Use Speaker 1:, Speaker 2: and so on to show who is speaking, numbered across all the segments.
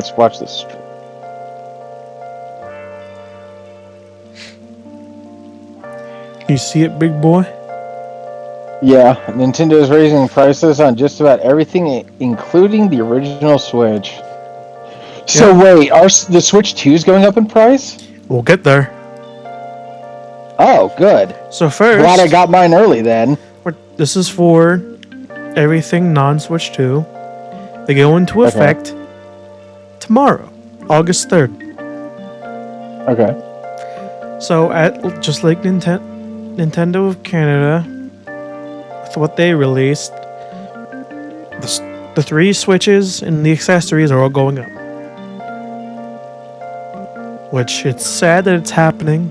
Speaker 1: let's watch this.
Speaker 2: You see it, big boy?
Speaker 1: Yeah, Nintendo is raising prices on just about everything, including the original Switch. So wait, the Switch 2 is going up in price?
Speaker 2: We'll get there.
Speaker 1: Oh, good.
Speaker 2: So first,
Speaker 1: glad I got mine early then.
Speaker 2: This is for everything non-Switch 2. They go into effect tomorrow, August 3rd.
Speaker 1: Okay.
Speaker 2: So, just like Nintendo of Canada, with what they released, the 3 Switches and the accessories are all going up. Which, it's sad that it's happening.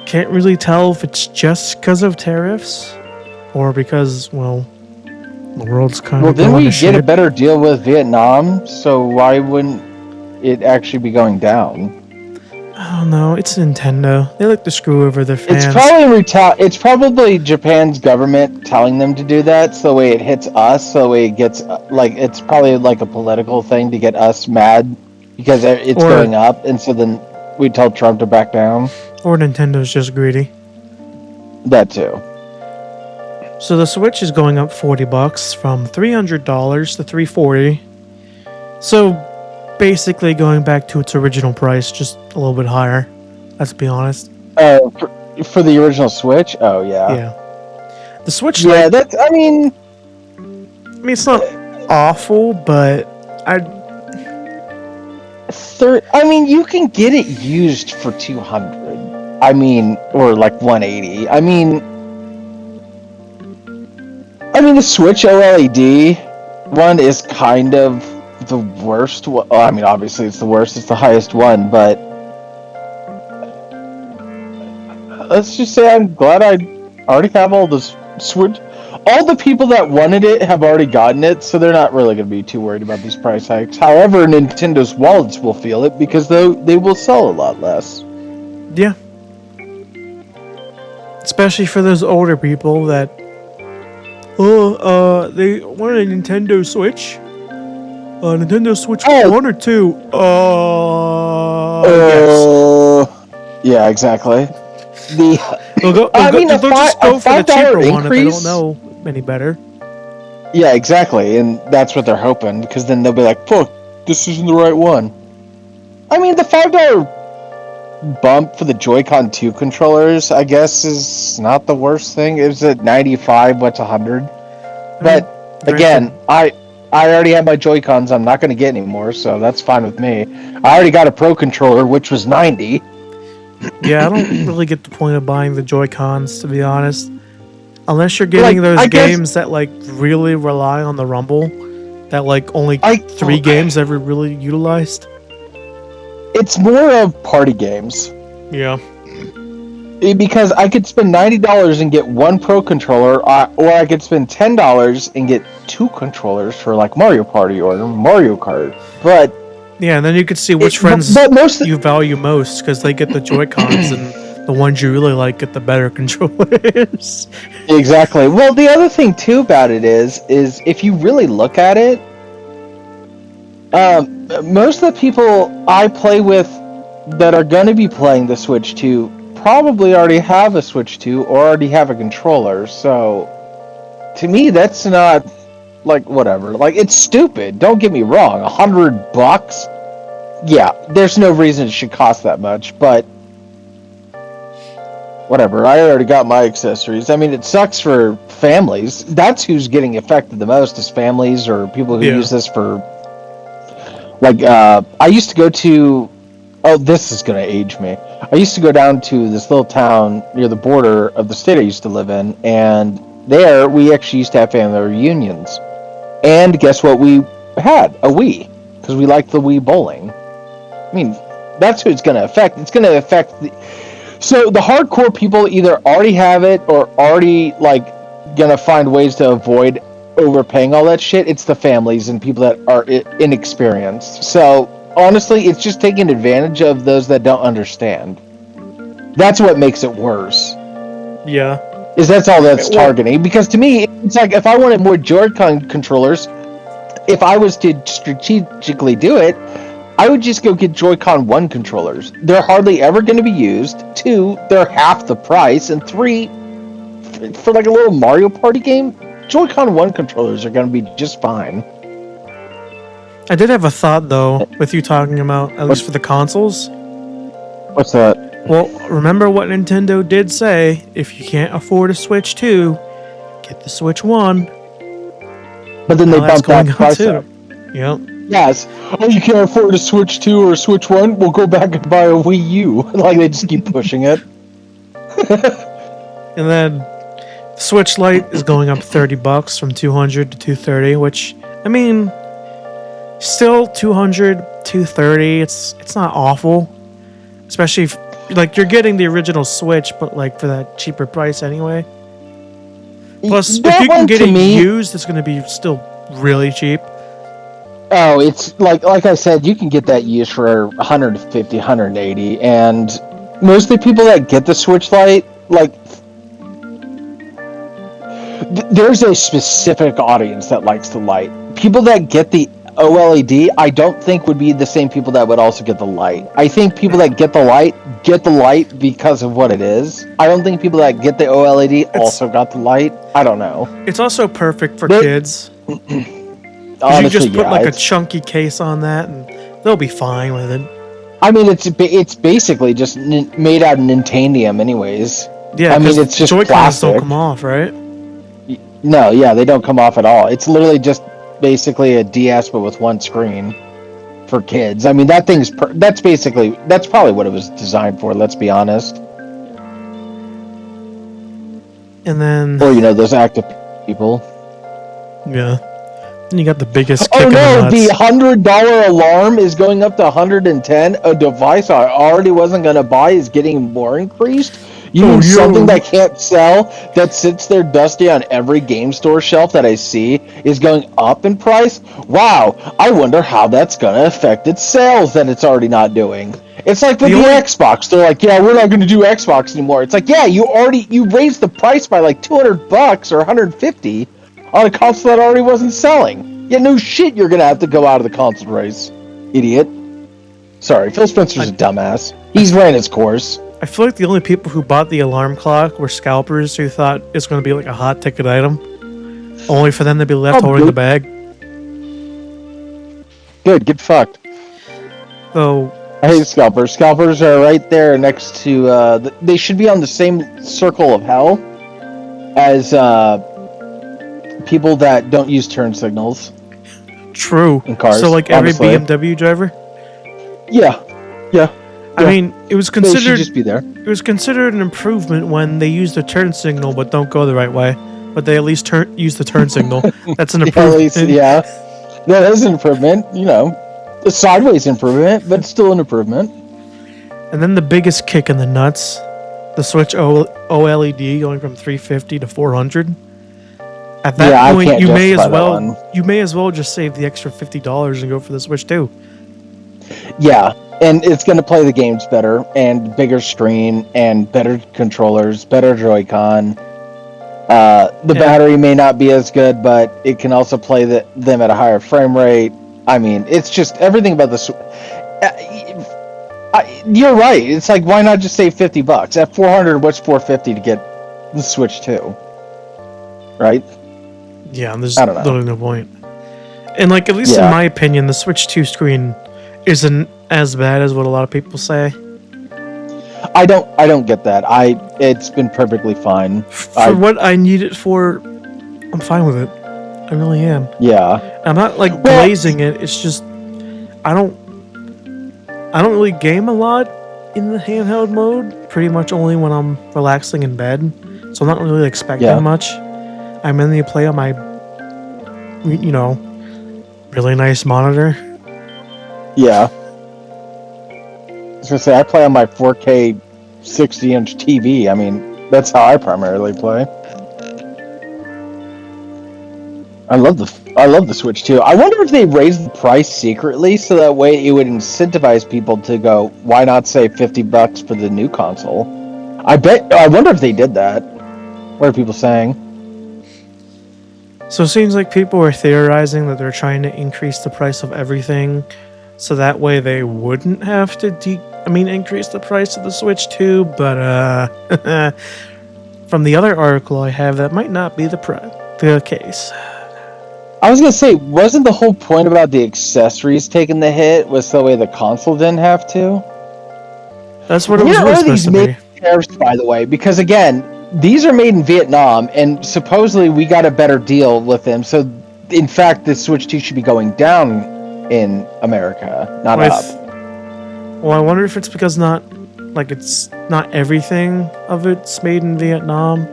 Speaker 2: Can't really tell if it's just because of tariffs or because, well, the world's kind of
Speaker 1: then
Speaker 2: going
Speaker 1: we
Speaker 2: to
Speaker 1: get a
Speaker 2: shit.
Speaker 1: better deal with Vietnam, so why wouldn't it actually be going down?
Speaker 2: I don't know. It's Nintendo. They like to screw over their fans.
Speaker 1: It's probably Japan's government telling them to do that, so the way it hits us, so the way it gets it's probably like a political thing to get us mad because it's going up, and so then we tell Trump to back down.
Speaker 2: Or Nintendo's just greedy.
Speaker 1: That too.
Speaker 2: So the Switch is going up $40 from $300 to $340. So basically going back to its original price, just a little bit higher. Let's be honest.
Speaker 1: For the original Switch? Oh yeah.
Speaker 2: Yeah. The Switch.
Speaker 1: Yeah, that's. I mean,
Speaker 2: it's not awful, but
Speaker 1: you can get it used for $200. Or like $180. The Switch OLED one is kind of the worst one. Obviously it's the worst. It's the highest one, but let's just say I'm glad I already have all this Switch. All the people that wanted it have already gotten it, so they're not really going to be too worried about these price hikes. However, Nintendo's wallets will feel it because they will sell a lot less.
Speaker 2: Yeah. Especially for those older people that, they wanted a Nintendo Switch. Nintendo Switch 1 or 2?
Speaker 1: Yes. Yeah, exactly.
Speaker 2: They'll just go for the cheaper one if they don't know any better.
Speaker 1: Yeah, exactly, and that's what they're hoping, because then they'll be like, fuck, this isn't the right one. The $5 bump for the Joy-Con 2 controllers, I guess, is not the worst thing. It was at 95, what's 100? But, again, I already have my Joy-Cons, I'm not going to get any more, so that's fine with me. I already got a Pro controller, which was 90.
Speaker 2: Yeah, I don't really get the point of buying the Joy-Cons, to be honest. Unless you're getting those games that, really rely on the rumble. That, only 3 games ever really utilized.
Speaker 1: It's more of party games.
Speaker 2: Yeah.
Speaker 1: Because I could spend $90 and get 1 Pro controller, or I could spend $10 and get 2 controllers for, Mario Party or Mario Kart. But...
Speaker 2: yeah, and then you could see which friends you value most, because they get the Joy-Cons, and the ones you really like get the better controllers.
Speaker 1: Exactly. Well, the other thing, too, about it is if you really look at it, most of the people I play with that are going to be playing the Switch 2 probably already have a Switch 2 or already have a controller, so to me, that's not... whatever. It's stupid. Don't get me wrong. $100? Yeah, there's no reason it should cost that much, but... whatever. I already got my accessories. It sucks for families. That's who's getting affected the most, is families or people who use this for... I used to go to... oh, this is going to age me. I used to go down to this little town near the border of the state I used to live in, and there we actually used to have family reunions. And guess what we had? A Wii. Because we liked the Wii bowling. That's who it's going to affect. It's going to affect... so the hardcore people either already have it or already, going to find ways to avoid overpaying all that shit. It's the families and people that are inexperienced. So, honestly, it's just taking advantage of those that don't understand. That's what makes it worse.
Speaker 2: Yeah.
Speaker 1: That's all that's targeting. Because to me, it's if I wanted more Joy-Con controllers, if I was to strategically do it, I would just go get Joy-Con 1 controllers. They're hardly ever going to be used. 2, they're half the price. And 3, for like a little Mario Party game, Joy-Con 1 controllers are going to be just fine.
Speaker 2: I did have a thought, though, with you talking about, at least for the consoles.
Speaker 1: What's that?
Speaker 2: Well, remember what Nintendo did say, if you can't afford a Switch 2, get the Switch 1.
Speaker 1: But then they bumped that price up.
Speaker 2: Yep.
Speaker 1: Yes. Oh, you can't afford a Switch 2 or a Switch 1? We'll go back and buy a Wii U. Like, they just keep pushing it.
Speaker 2: And then Switch Lite is going up $30 from $200 to $230, which, I mean, still $200, $230. It's not awful, especially if, like, you're getting the original Switch, but like for that cheaper price anyway. Plus, if you can get it used, it's going to be still really cheap.
Speaker 1: Oh, it's like I said, you can get that used for 150, 180, and most of the people that get the Switch Lite, like, there's a specific audience that likes the Lite. People that get the OLED, I don't think would be the same people that would also get the Lite. I think people that get the Lite because of what it is. I don't think people that get the OLED also got the Lite. I don't know.
Speaker 2: It's also perfect for kids. Honestly, you just put like a chunky case on that, and they'll be fine with it.
Speaker 1: I mean, it's basically just made out of Nintanium, anyways.
Speaker 2: Yeah, I mean, it's just Joy-Cons plastic. Don't come off, right?
Speaker 1: No, yeah, they don't come off at all. It's literally just basically a DS, but with one screen for kids. I mean, that's probably what it was designed for. Let's be honest.
Speaker 2: And then,
Speaker 1: or those active people.
Speaker 2: Yeah. And you got the biggest kick
Speaker 1: in
Speaker 2: the nuts.
Speaker 1: The $100 alarm is going up to $110. A device I already wasn't going to buy is getting more increased. You mean something that can't sell, that sits there dusty on every game store shelf that I see, is going up in price? Wow, I wonder how that's going to affect its sales that it's already not doing. It's like with the Xbox. They're like, yeah, we're not going to do Xbox anymore. It's like, yeah, you raised the price by like $200 or $150 on a console that already wasn't selling. Yeah, no shit, you're going to have to go out of the console race. Idiot. Sorry, Phil Spencer's a dumbass. He's ran his course.
Speaker 2: I feel like the only people who bought the alarm clock were scalpers who thought it's going to be like a hot ticket item, only for them to be left holding the bag.
Speaker 1: Good, get fucked.
Speaker 2: So
Speaker 1: I hate scalpers. Scalpers are right there next to. They should be on the same circle of hell as people that don't use turn signals.
Speaker 2: True.
Speaker 1: In cars.
Speaker 2: So like honestly. Every BMW driver.
Speaker 1: Yeah.
Speaker 2: I mean, it was considered.
Speaker 1: They should just be there.
Speaker 2: It was considered an improvement when they use the turn signal but don't go the right way. But they at least use the turn signal. That's an improvement.
Speaker 1: Yeah, that is an improvement. A sideways improvement, but still an improvement.
Speaker 2: And then the biggest kick in the nuts, the Switch OLED going from $350 to $400. At that point, you may as well just save the extra $50 and go for the Switch 2.
Speaker 1: Yeah. And it's going to play the games better, and bigger screen, and better controllers, better Joy-Con. The battery may not be as good, but it can also play them at a higher frame rate. I mean, it's just everything about the... you're right. It's like, why not just save $50? At $400, what's $450 to get the Switch 2? Right?
Speaker 2: Yeah, there's literally no point. And, like, at least in my opinion, the Switch 2 screen isn't as bad as what a lot of people say.
Speaker 1: I don't get that. It's been perfectly fine.
Speaker 2: For what I need it for, I'm fine with it. I really am.
Speaker 1: Yeah.
Speaker 2: I'm not like blazing it. It's just I don't really game a lot in the handheld mode. Pretty much only when I'm relaxing in bed. So I'm not really expecting much. I mainly play on my really nice monitor.
Speaker 1: Yeah. I was gonna say, I play on my 4K 60-inch TV. I mean, that's how I primarily play. I love the Switch too. I wonder if they raised the price secretly so that way it would incentivize people to go, why not save $50 for the new console? I wonder if they did that. What are people saying?
Speaker 2: So it seems like people are theorizing that they're trying to increase the price of everything, so that way they wouldn't have to increase the price of the Switch too. But from the other article I have, that might not be the case.
Speaker 1: I was gonna say, wasn't the whole point about the accessories taking the hit was so the way the console didn't have to?
Speaker 2: That's what it was really supposed to be.
Speaker 1: Tariffs, by the way, because again, these are made in Vietnam, and supposedly we got a better deal with them. So, in fact, the Switch 2 should be going down in America, not up.
Speaker 2: Well, I wonder if it's because it's not everything of it's made in Vietnam.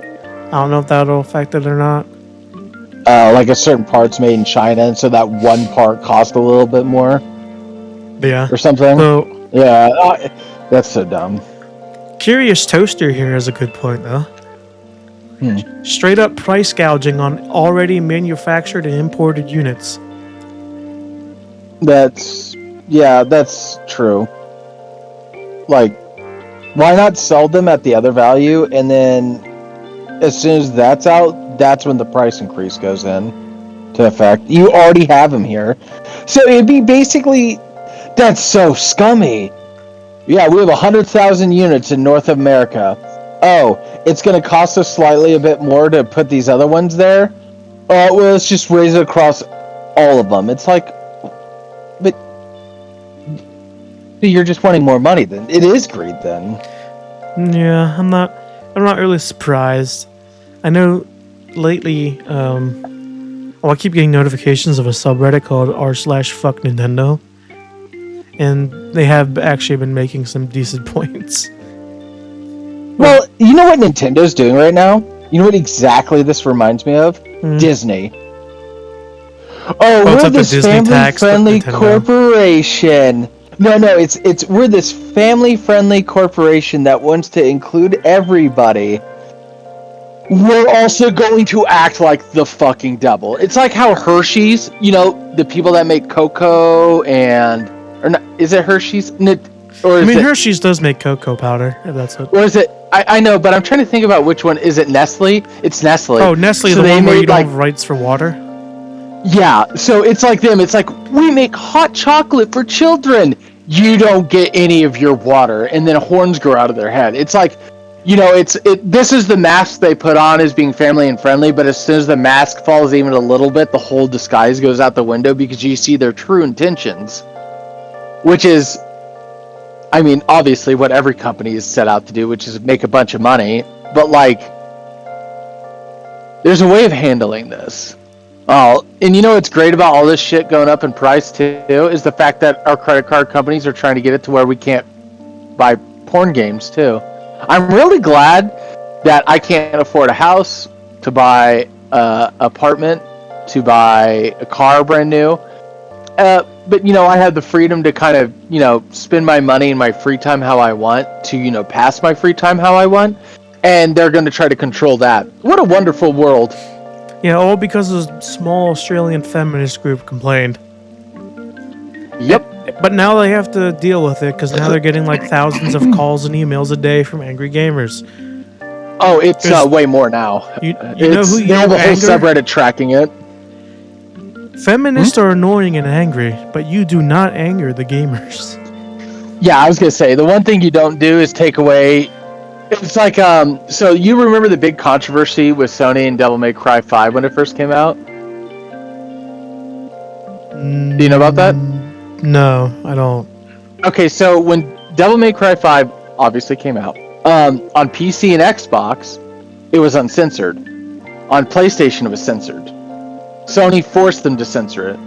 Speaker 2: I don't know if that'll affect it or not.
Speaker 1: Like a certain part's made in China, and so that one part cost a little bit more.
Speaker 2: Yeah.
Speaker 1: Or something.
Speaker 2: So,
Speaker 1: yeah, that's so dumb.
Speaker 2: Curious Toaster here has a good point, though. Straight up price gouging on already manufactured and imported units.
Speaker 1: That's true. Like, why not sell them at the other value, and then as soon as that's out, that's when the price increase goes in to effect. You already have them here. So it'd be basically, that's so scummy. Yeah, we have 100,000 units in North America. Oh, it's going to cost us slightly a bit more to put these other ones there? Well, let's just raise it across all of them. It's like, but you're just wanting more money then. It is greed then.
Speaker 2: Yeah, I'm not really surprised. I know lately, I keep getting notifications of a subreddit called r/fucknintendo, and they have actually been making some decent points.
Speaker 1: Well, you know what Nintendo's doing right now? You know what exactly this reminds me of? Disney. Oh, we're this family-friendly corporation. No, we're this family-friendly corporation that wants to include everybody. We're also going to act like the fucking devil. It's like how Hershey's, the people that make cocoa is it Hershey's?
Speaker 2: Hershey's does make cocoa powder, if that's it.
Speaker 1: Or is it? I know, but I'm trying to think about which one. Is it Nestle? It's Nestle.
Speaker 2: Oh, Nestle, so the one where you don't have rights for water?
Speaker 1: Yeah, so it's like them. It's like, we make hot chocolate for children. You don't get any of your water. And then horns grow out of their head. It's like, this is the mask they put on as being family and friendly, but as soon as the mask falls even a little bit, the whole disguise goes out the window because you see their true intentions. Which is, obviously what every company is set out to do, which is make a bunch of money. But, there's a way of handling this. Oh, and what's great about all this shit going up in price, too, is the fact that our credit card companies are trying to get it to where we can't buy porn games, too. I'm really glad that I can't afford a house, to buy an apartment, to buy a car brand new. But, I have the freedom to kind of, spend my money in my free time how I want, to, pass my free time how I want. And they're going to try to control that. What a wonderful world.
Speaker 2: Yeah, all because a small Australian feminist group complained.
Speaker 1: Yep.
Speaker 2: But now they have to deal with it, because now they're getting thousands of calls and emails a day from angry gamers.
Speaker 1: Oh, it's way more now.
Speaker 2: You know who
Speaker 1: they have a whole subreddit tracking it.
Speaker 2: Feminists are annoying and angry, but you do not anger the gamers.
Speaker 1: Yeah, I was going to say, the one thing you don't do is take away... It's like, so you remember the big controversy with Sony and Devil May Cry 5 when it first came out? Do you know about that?
Speaker 2: No, I don't.
Speaker 1: Okay, so when Devil May Cry 5 obviously came out, on PC and Xbox, it was uncensored. On PlayStation, it was censored. Sony forced them to censor it.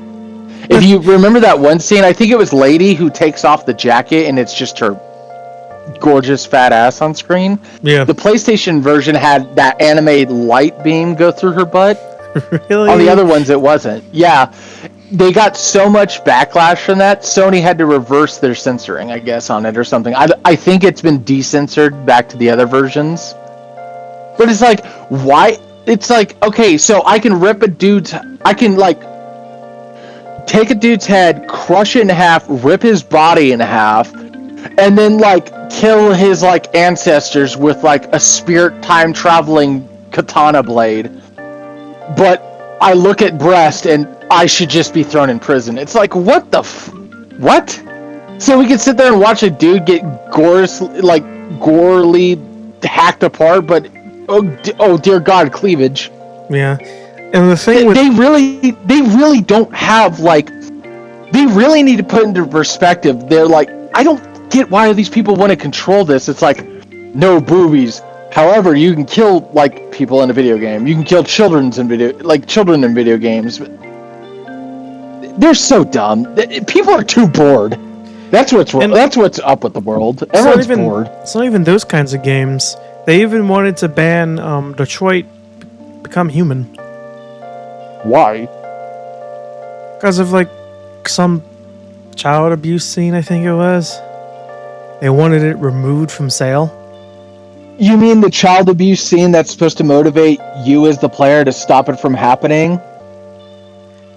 Speaker 1: If you remember that one scene, I think it was Lady who takes off the jacket and it's just her gorgeous fat ass on screen.
Speaker 2: Yeah.
Speaker 1: The PlayStation version had that anime light beam go through her butt.
Speaker 2: Really?
Speaker 1: On the other ones, it wasn't. Yeah. They got so much backlash from that, Sony had to reverse their censoring, I guess, on it or something. I think it's been decensored back to the other versions. But it's like, why? It's like, okay, so I can rip a dude's... I can, take a dude's head, crush it in half, rip his body in half, and then, kill his, ancestors with, a spirit time-traveling katana blade. But I look at breast and I should just be thrown in prison. It's like, what the what? So we can sit there and watch a dude get gorely hacked apart, but oh dear God, cleavage.
Speaker 2: Yeah, and the thing
Speaker 1: they really don't have like. They really need to put into perspective. They're like, I don't get why these people want to control this. It's like, no boobies. However, you can kill like people in a video game. You can kill children in video games. They're so dumb. People are too bored. That's what's wrong. That's what's up with the world. Everyone's bored.
Speaker 2: It's not even those kinds of games. They even wanted to ban Detroit Become Human.
Speaker 1: Why?
Speaker 2: Because of like some child abuse scene, I think it was. They wanted it removed from sale.
Speaker 1: You mean the child abuse scene that's supposed to motivate you as the player to stop it from happening?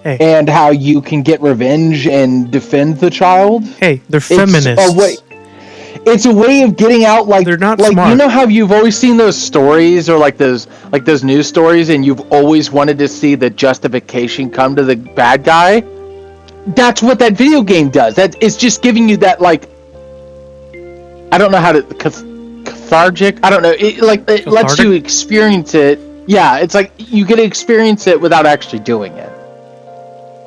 Speaker 2: Hey.
Speaker 1: And how you can get revenge and defend the child?
Speaker 2: Hey, they're feminists.
Speaker 1: It's a way of getting out, like
Speaker 2: they're not
Speaker 1: like
Speaker 2: smart.
Speaker 1: You know how you've always seen those stories or like those news stories, and you've always wanted to see the justification come to the bad guy? That's what that video game does. That it's just giving you that, like, I don't know how to cathartic. I don't know. It lets you experience it. Yeah, it's like you get to experience it without actually doing it.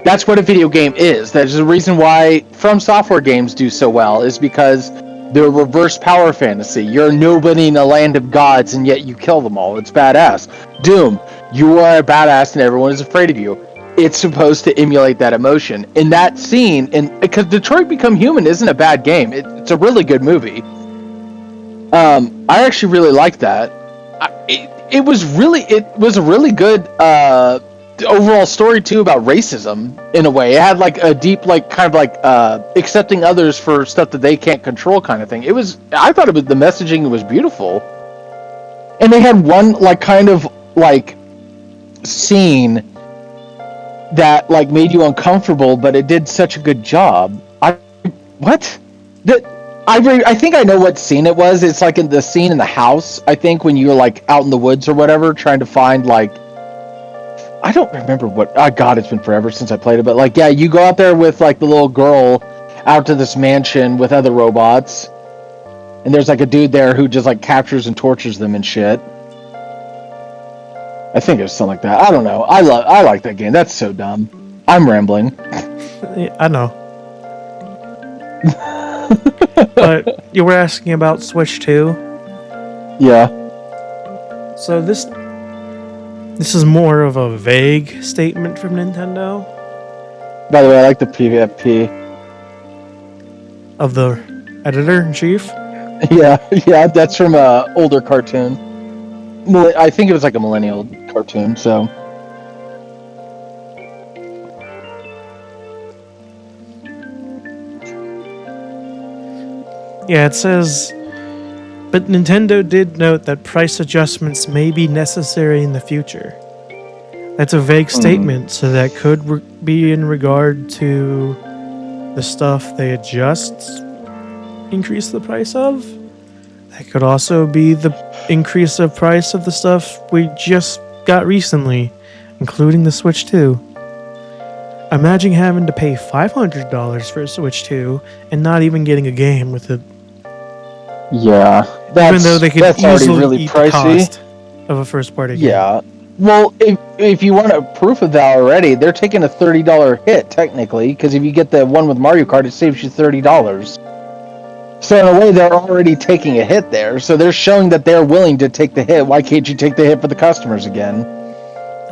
Speaker 1: That's what a video game is. That's the reason why From Software games do so well, is because they're reverse power fantasy. You're nobody in a land of gods, and yet you kill them all. It's badass. Doom, you are a badass, and everyone is afraid of you. It's supposed to emulate that emotion. In that scene, and because Detroit Become Human isn't a bad game. It's a really good movie. I actually really liked that. It was a really good overall story too about racism in a way. It had like a deep, like kind of like accepting others for stuff that they can't control kind of thing. I thought the messaging was beautiful, and they had one like kind of like scene that like made you uncomfortable, but it did such a good job. I think I know what scene it was. It's like in the scene in the house, I think, when you're like out in the woods or whatever trying to find, like, I don't remember what. Oh God, it's been forever since I played it. But like, yeah, you go out there with like the little girl out to this mansion with other robots, and there's like a dude there who just like captures and tortures them and shit. I think it was something like that. I don't know. I like that game. That's so dumb. I'm rambling.
Speaker 2: Yeah, I know. But you were asking about Switch 2?
Speaker 1: Yeah.
Speaker 2: So this is more of a vague statement from Nintendo.
Speaker 1: By the way, I like the PvP.
Speaker 2: Of the editor-in-chief?
Speaker 1: Yeah, that's from an older cartoon. I think it was like a millennial cartoon, so...
Speaker 2: Yeah, it says, but Nintendo did note that price adjustments may be necessary in the future. That's a vague statement, so that could be in regard to the stuff they just increase the price of. That could also be the increase of price of the stuff we just got recently, including the Switch 2. Imagine having to pay $500 for a Switch 2 and not even getting a game with it.
Speaker 1: Yeah,
Speaker 2: even though they could easily
Speaker 1: really
Speaker 2: eat
Speaker 1: pricey.
Speaker 2: The cost of a first-party game.
Speaker 1: Yeah, well, if you want a proof of that already, they're taking a $30 hit technically, because if you get the one with Mario Kart, it saves you $30. So in a way, they're already taking a hit there. So they're showing that they're willing to take the hit. Why can't you take the hit for the customers again?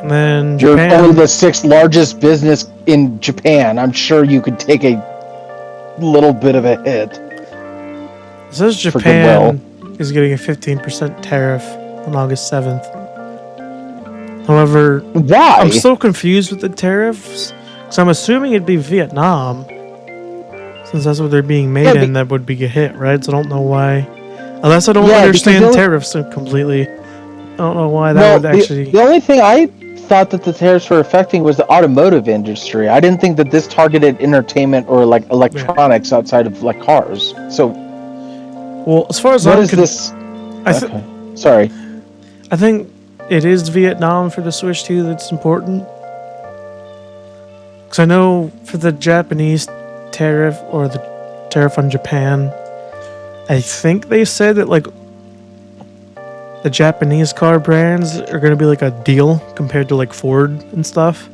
Speaker 2: And then
Speaker 1: Japan, you're only the 6th largest business in Japan. I'm sure you could take a little bit of a hit.
Speaker 2: It says Japan is getting a 15% tariff on August 7th. However,
Speaker 1: why?
Speaker 2: I'm still confused with the tariffs, because I'm assuming it'd be Vietnam, since that's what they're being made in. That would be a hit, right? So I don't know why. Unless I don't understand tariffs completely. I don't know why that would actually...
Speaker 1: The only thing I thought that the tariffs were affecting was the automotive industry. I didn't think that this targeted entertainment or like electronics outside of like cars. So...
Speaker 2: Well, as far as
Speaker 1: what is this? Sorry.
Speaker 2: I think it is Vietnam for the Switch 2 that's important. Because I know for the Japanese tariff or the tariff on Japan, I think they said that like the Japanese car brands are going to be like a deal compared to like Ford and stuff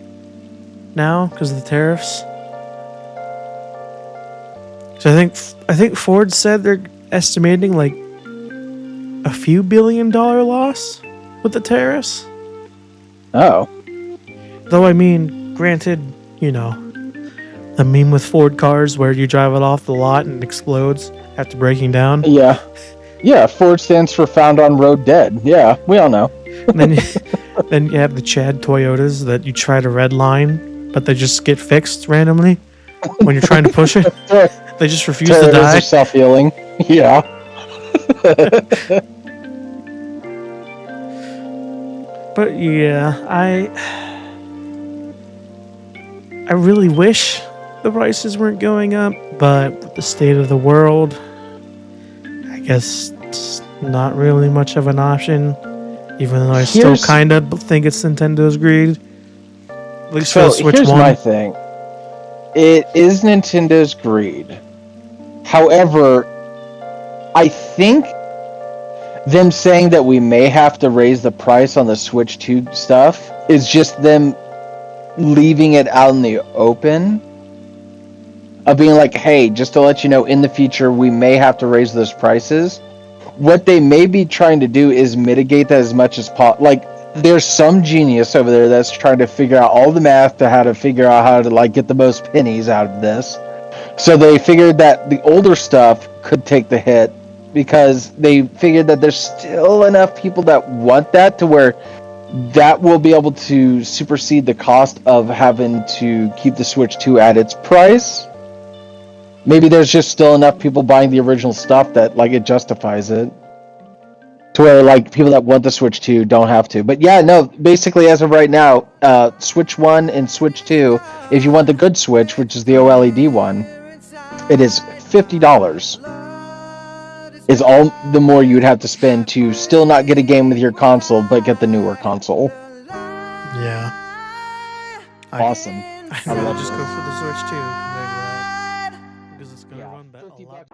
Speaker 2: now because of the tariffs. So I think Ford said they're estimating like a few $1 billion loss with the tariffs.
Speaker 1: Oh.
Speaker 2: Though I mean, granted, you know, the meme with Ford cars where you drive it off the lot and it explodes after breaking down.
Speaker 1: Yeah. Yeah, Ford stands for found on road dead. Yeah, we all know.
Speaker 2: And then you have the Chad Toyotas that you try to redline, but they just get fixed randomly when you're trying to push it. They just refuse to die.
Speaker 1: Are self-healing. Yeah.
Speaker 2: But yeah, I really wish the prices weren't going up, but with the state of the world, I guess it's not really much of an option, even though I still kind of think it's Nintendo's greed. At least for the Switch 1.
Speaker 1: Here's my thing. It is Nintendo's greed. However, I think them saying that we may have to raise the price on the Switch 2 stuff is just them leaving it out in the open. Of being like, hey, just to let you know, in the future, we may have to raise those prices. What they may be trying to do is mitigate that as much as possible. Like, there's some genius over there that's trying to figure out all the math to how to figure out how to, like, get the most pennies out of this. So they figured that the older stuff could take the hit because they figured that there's still enough people that want that to where that will be able to supersede the cost of having to keep the Switch 2 at its price. Maybe there's just still enough people buying the original stuff that like it justifies it. To where like people that want the Switch 2 don't have to. But yeah, no, basically as of right now, Switch 1 and Switch 2, if you want the good Switch, which is the OLED one, it is $50. Is all the more you'd have to spend to still not get a game with your console, but get the newer console.
Speaker 2: Yeah.
Speaker 1: Awesome.
Speaker 2: I would just go for the Switch 2 compared to that. Because it's going to run better. A lot.